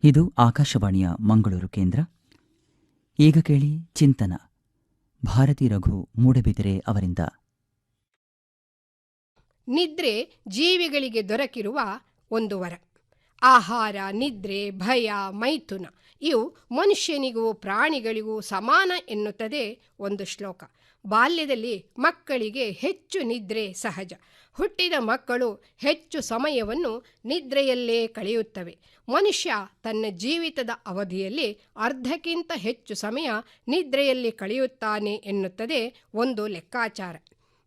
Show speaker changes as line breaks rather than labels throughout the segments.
ಇದು ಆಕಾಶವಾಣಿಯ ಮಂಗಳೂರು ಕೇಂದ್ರ. ಈಗ ಕೇಳಿ ಚಿಂತನ, ಭಾರತಿ ರಘು ಮೂಡಬಿದಿರೆ ಅವರಿಂದ.
ನಿದ್ರೆ ಜೀವಿಗಳಿಗೆ ದೊರಕಿರುವ ಒಂದು ವರ. ಆಹಾರ, ನಿದ್ರೆ, ಭಯ, ಮೈಥುನ ಇವು ಮನುಷ್ಯನಿಗೂ ಪ್ರಾಣಿಗಳಿಗೂ ಸಮಾನ ಎನ್ನುತ್ತದೆ ಒಂದು ಶ್ಲೋಕ. ಬಾಲ್ಯದಲ್ಲಿ ಮಕ್ಕಳಿಗೆ ಹೆಚ್ಚು ನಿದ್ರೆ ಸಹಜ. ಹುಟ್ಟಿದ ಮಕ್ಕಳು ಹೆಚ್ಚು ಸಮಯವನ್ನು ನಿದ್ರೆಯಲ್ಲೇ ಕಳೆಯುತ್ತವೆ. ಮನುಷ್ಯ ತನ್ನ ಜೀವಿತದ ಅವಧಿಯಲ್ಲಿ ಅರ್ಧಕ್ಕಿಂತ ಹೆಚ್ಚು ಸಮಯ ನಿದ್ರೆಯಲ್ಲಿ ಕಳೆಯುತ್ತಾನೆ ಎನ್ನುತ್ತದೆ ಒಂದು ಲೆಕ್ಕಾಚಾರ.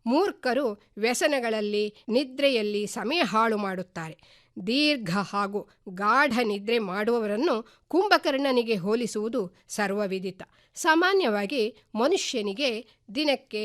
ಮೂರ್ಖರು ವ್ಯಸನಗಳಲ್ಲಿ, ನಿದ್ರೆಯಲ್ಲಿ ಸಮಯ ಹಾಳು ಮಾಡುತ್ತಾರೆ. ದೀರ್ಘ ಹಾಗೂ ಗಾಢ ನಿದ್ರೆ ಮಾಡುವವರನ್ನು ಕುಂಭಕರ್ಣನಿಗೆ ಹೋಲಿಸುವುದು ಸರ್ವವಿದಿತ. ಸಾಮಾನ್ಯವಾಗಿ ಮನುಷ್ಯನಿಗೆ ದಿನಕ್ಕೆ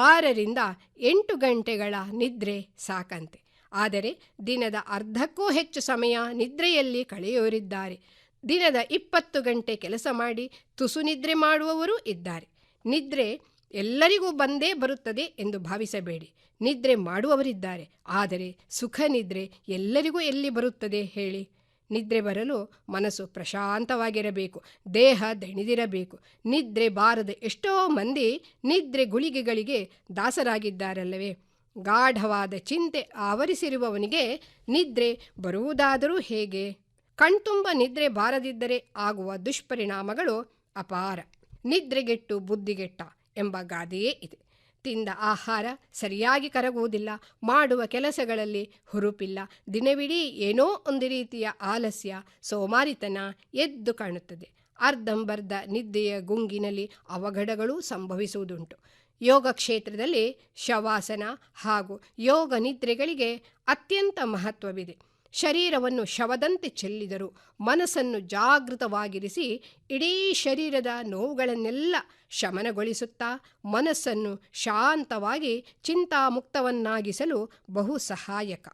6ರಿಂದ 8 ಗಂಟೆಗಳ ನಿದ್ರೆ ಸಾಕಂತೆ. ಆದರೆ ದಿನದ ಅರ್ಧಕ್ಕೂ ಹೆಚ್ಚು ಸಮಯ ನಿದ್ರೆಯಲ್ಲಿ ಕಳೆಯುವವರಿದ್ದಾರೆ. ದಿನದ 20 ಗಂಟೆ ಕೆಲಸ ಮಾಡಿ ತುಸು ನಿದ್ರೆ ಮಾಡುವವರೂ ಇದ್ದಾರೆ. ನಿದ್ರೆ ಎಲ್ಲರಿಗೂ ಬಂದೇ ಬರುತ್ತದೆ ಎಂದು ಭಾವಿಸಬೇಡಿ. ನಿದ್ರೆ ಮಾಡುವವರಿದ್ದಾರೆ, ಆದರೆ ಸುಖ ನಿದ್ರೆ ಎಲ್ಲರಿಗೂ ಎಲ್ಲಿ ಬರುತ್ತದೆ ಹೇಳಿ? ನಿದ್ರೆ ಬರಲು ಮನಸ್ಸು ಪ್ರಶಾಂತವಾಗಿರಬೇಕು, ದೇಹ ದಣಿದಿರಬೇಕು. ನಿದ್ರೆ ಬಾರದ ಎಷ್ಟೋ ಮಂದಿ ನಿದ್ರೆ ಗುಳಿಗೆಗಳಿಗೆ ದಾಸರಾಗಿದ್ದಾರಲ್ಲವೇ? ಗಾಢವಾದ ಚಿಂತೆ ಆವರಿಸಿರುವವನಿಗೆ ನಿದ್ರೆ ಬರುವುದಾದರೂ ಹೇಗೆ? ಕಣ್ತುಂಬ ನಿದ್ರೆ ಬಾರದಿದ್ದರೆ ಆಗುವ ದುಷ್ಪರಿಣಾಮಗಳು ಅಪಾರ. ನಿದ್ರೆಗೆಟ್ಟು ಬುದ್ಧಿಗೆಟ್ಟ ಎಂಬ ಗಾದೆಯೇ ಇದೆ. ತಿಂದ ಆಹಾರ ಸರಿಯಾಗಿ ಕರಗುವುದಿಲ್ಲ, ಮಾಡುವ ಕೆಲಸಗಳಲ್ಲಿ ಹುರುಪಿಲ್ಲ, ದಿನವಿಡೀ ಏನೋ ಒಂದು ರೀತಿಯ ಆಲಸ್ಯ, ಸೋಮಾರಿತನ ಎದ್ದು ಕಾಣುತ್ತದೆ. ಅರ್ಧಂಬರ್ಧ ನಿದ್ದೆಯ ಗುಂಗಿನಲ್ಲಿ ಅವಘಡಗಳು ಸಂಭವಿಸುವುದುಂಟು. ಯೋಗ ಕ್ಷೇತ್ರದಲ್ಲಿ ಶವಾಸನ ಹಾಗೂ ಯೋಗ ನಿದ್ರೆಗಳಿಗೆ ಅತ್ಯಂತ ಮಹತ್ವವಿದೆ. ಶರೀರವನ್ನು ಶವದಂತೆ ಚೆಲ್ಲಿದರೂ ಮನಸ್ಸನ್ನು ಜಾಗೃತವಾಗಿರಿಸಿ ಇಡೀ ಶರೀರದ ನೋವುಗಳನ್ನೆಲ್ಲ ಶಮನಗೊಳಿಸುತ್ತಾ ಮನಸ್ಸನ್ನು ಶಾಂತವಾಗಿ ಚಿಂತಾಮುಕ್ತವನ್ನಾಗಿಸಲು ಬಹು ಸಹಾಯಕ.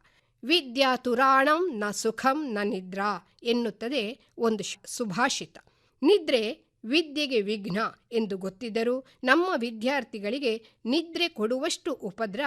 ವಿದ್ಯಾ ತುರಾಣಂ ನ ಸುಖಂ ನ ನಿದ್ರಾ ಎನ್ನುತ್ತದೆ ಒಂದು ಸುಭಾಷಿತ. ನಿದ್ರೆ ವಿದ್ಯೆಗೆ ವಿಘ್ನ ಎಂದು ಗೊತ್ತಿದ್ದರೂ ನಮ್ಮ ವಿದ್ಯಾರ್ಥಿಗಳಿಗೆ ನಿದ್ರೆ ಕೊಡುವಷ್ಟು ಉಪದ್ರ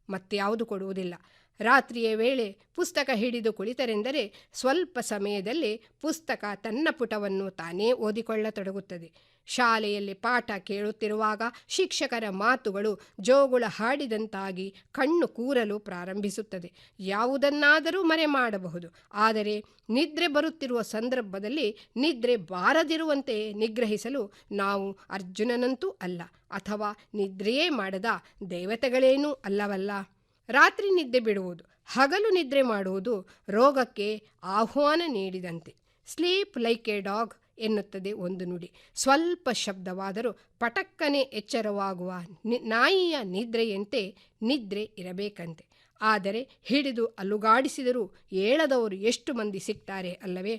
ಮತ್ಯಾವುದು ಕೊಡುವುದಿಲ್ಲ. ರಾತ್ರಿಯ ವೇಳೆ ಪುಸ್ತಕ ಹಿಡಿದು ಕುಳಿತರೆಂದರೆ ಸ್ವಲ್ಪ ಸಮಯದಲ್ಲಿ ಪುಸ್ತಕ ತನ್ನ ಪುಟವನ್ನು ತಾನೇ ಓದಿಕೊಳ್ಳತೊಡಗುತ್ತದೆ. ಶಾಲೆಯಲ್ಲಿ ಪಾಠ ಕೇಳುತ್ತಿರುವಾಗ ಶಿಕ್ಷಕರ ಮಾತುಗಳು ಜೋಗುಳ ಹಾಡಿದಂತಾಗಿ ಕಣ್ಣು ಕೂರಲು ಪ್ರಾರಂಭಿಸುತ್ತದೆ. ಯಾವುದನ್ನಾದರೂ ಮರೆ ಮಾಡಬಹುದು, ಆದರೆ ನಿದ್ರೆ ಬರುತ್ತಿರುವ ಸಂದರ್ಭದಲ್ಲಿ ನಿದ್ರೆ ಬಾರದಿರುವಂತೆ ನಿಗ್ರಹಿಸಲು ನಾವು ಅರ್ಜುನನಂತೂ ಅಲ್ಲ, ಅಥವಾ ನಿದ್ರೆಯೇ ಮಾಡದ ದೇವತೆಗಳೇನೂ ಅಲ್ಲವಲ್ಲ. ರಾತ್ರಿ ನಿದ್ದೆ ಬಿಡುವುದು, ಹಗಲು ನಿದ್ರೆ ಮಾಡುವುದು ರೋಗಕ್ಕೆ ಆಹ್ವಾನ ನೀಡಿದಂತೆ. ಸ್ಲೀಪ್ ಲೈಕ್ ಎ ಡಾಗ್ ಎನ್ನುತ್ತದೆ ಒಂದು ನುಡಿ. ಸ್ವಲ್ಪ ಶಬ್ದವಾದರೂ ಪಟಕ್ಕನೆ ಎಚ್ಚರವಾಗುವ ನಾಯಿಯ ನಿದ್ರೆಯಂತೆ ನಿದ್ರೆ ಇರಬೇಕಂತೆ. ಆದರೆ ಹಿಡಿದು ಅಲುಗಾಡಿಸಿದರೂ ಏಳದವರು ಎಷ್ಟು ಮಂದಿ ಸಿಗ್ತಾರೆ ಅಲ್ಲವೇ?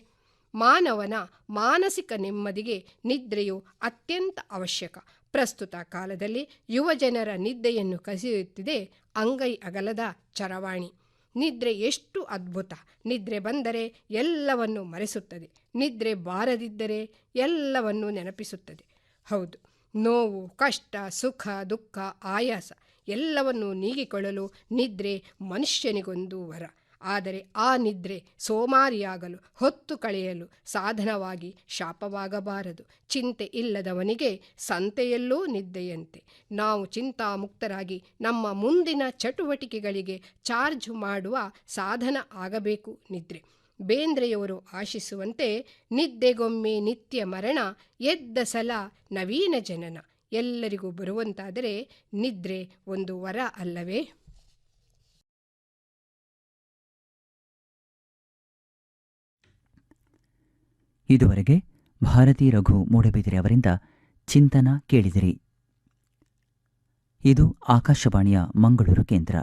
ಮಾನವನ ಮಾನಸಿಕ ನೆಮ್ಮದಿಗೆ ನಿದ್ರೆಯು ಅತ್ಯಂತ ಅವಶ್ಯಕ. ಪ್ರಸ್ತುತ ಕಾಲದಲ್ಲಿ ಯುವಜನರ ನಿದ್ದೆಯನ್ನು ಕಸಿಯುತ್ತಿದೆ ಅಂಗೈ ಅಗಲದ ಚರವಾಣಿ. ನಿದ್ರೆ ಎಷ್ಟು ಅದ್ಭುತ! ನಿದ್ರೆ ಬಂದರೆ ಎಲ್ಲವನ್ನು ಮರೆಸುತ್ತದೆ, ನಿದ್ರೆ ಬಾರದಿದ್ದರೆ ಎಲ್ಲವನ್ನೂ ನೆನಪಿಸುತ್ತದೆ. ಹೌದು, ನೋವು, ಕಷ್ಟ, ಸುಖ, ದುಃಖ, ಆಯಾಸ ಎಲ್ಲವನ್ನೂ ನೀಗಿಕೊಳ್ಳಲು ನಿದ್ರೆ ಮನುಷ್ಯನಿಗೊಂದು ವರ. ಆದರೆ ಆ ನಿದ್ರೆ ಸೋಮಾರಿಯಾಗಲು, ಹೊತ್ತು ಕಳೆಯಲು ಸಾಧನವಾಗಿ ಶಾಪವಾಗಬಾರದು. ಚಿಂತೆ ಇಲ್ಲದವನಿಗೆ ಸಂತೆಯಲ್ಲೂ ನಿದ್ದೆಯಂತೆ. ನಾವು ಚಿಂತಾಮುಕ್ತರಾಗಿ ನಮ್ಮ ಮುಂದಿನ ಚಟುವಟಿಕೆಗಳಿಗೆ ಚಾರ್ಜ್ ಮಾಡುವ ಸಾಧನ ಆಗಬೇಕು ನಿದ್ರೆ. ಬೇಂದ್ರೆಯವರು ಆಶಿಸುವಂತೆ ನಿದ್ದೆಗೊಮ್ಮೆ ನಿತ್ಯ ಮರಣ, ಎದ್ದ ಸಲ ನವೀನ ಜನನ ಎಲ್ಲರಿಗೂ ಬರುವಂತಾದರೆ ನಿದ್ರೆ ಒಂದು ವರ ಅಲ್ಲವೇ?
ಇದುವರೆಗೆ ಭಾರತಿ ರಘು ಮೂಡಬಿದಿರೆ ಅವರಿಂದ ಚಿಂತನ ಕೇಳಿದಿರಿ. ಇದು ಆಕಾಶವಾಣಿಯ ಮಂಗಳೂರು ಕೇಂದ್ರ.